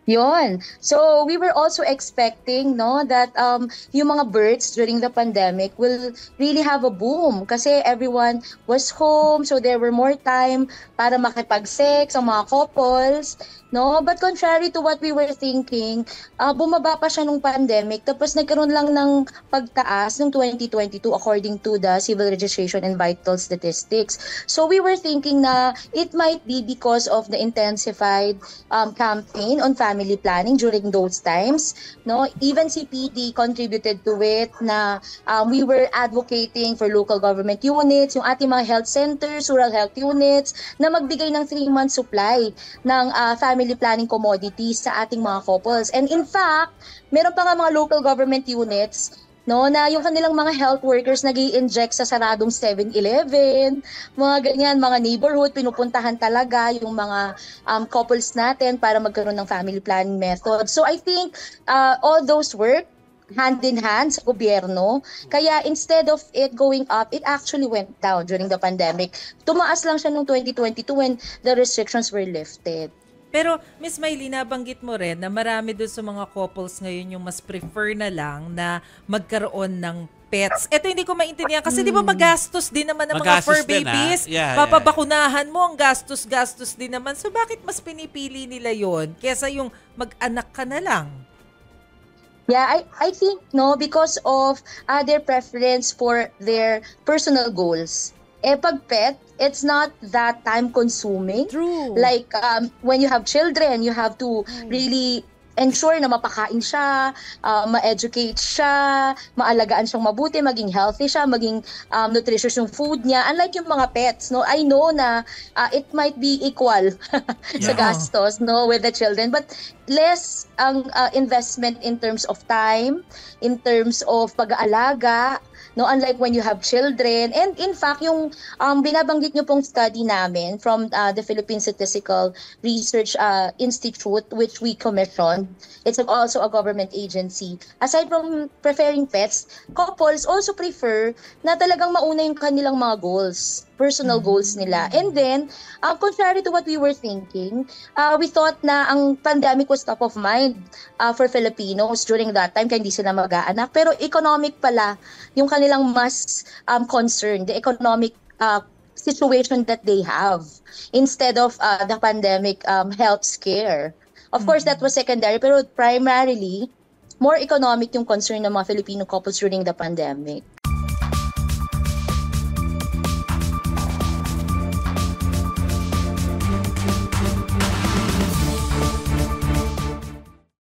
Yon. So we were also expecting no that yung mga births during the pandemic will really have a boom kasi everyone was home, so there were more time para makipag-sex ang mga couples, no? But contrary to what we were thinking, bumaba pa siya nung pandemic tapos nagkaroon lang ng pagtaas noong 2022 according to the Civil Registration and Vital Statistics. So we were thinking na it might be because of the intensified campaign on family planning during those times, no? Even CPD contributed to it na we were advocating for local government units, yung ating mga health centers, rural health units na magbigay ng 3-month supply ng family planning commodities sa ating mga couples. And in fact, meron pa nga mga local government units no, na yung kanilang mga health workers nag-i-inject sa saradong 7-Eleven, mga ganyan, mga neighborhood, pinupuntahan talaga yung mga couples natin para magkaroon ng family planning method. So I think all those work hand in hand sa gobyerno. Kaya instead of it going up, it actually went down during the pandemic. Tumaas lang siya noong 2022 when the restrictions were lifted. Pero Miss Maylene, nabanggit mo rin na marami doon sa mga couples ngayon yung mas prefer na lang na magkaroon ng pets. Ito hindi ko maintindihan kasi di ba magastos din naman ng mga fur babies? Papabakunahan mo, ang gastos-gastos din naman. So bakit mas pinipili nila yon kesa yung mag-anak ka na lang? Yeah, I think no, because of their preference for their personal goals. Pag pet, it's not that time consuming. True. Like when you have children, you have to really ensure na mapakain siya, ma-educate siya, maalagaan siyang mabuti, maging healthy siya, maging nutritious yung food niya. Unlike yung mga pets, no, I know na it might be equal sa gastos, no, with the children, but less ang investment in terms of time, in terms of pag-aalaga, no, unlike when you have children. And in fact, yung binabanggit niyo pong study namin from the Philippine Statistical Research Institute, which we commissioned, it's also a government agency. Aside from preferring pets, couples also prefer na talagang mauna yung kanilang mga goals, personal goals nila. And then, contrary to what we were thinking, we thought na ang pandemic was top of mind for Filipinos during that time, kaya hindi sila mag-aanak. Pero economic pala yung kanilang mas concern, the economic situation that they have instead of the pandemic health scare. Of course, that was secondary, pero primarily, more economic yung concern ng mga Filipino couples during the pandemic.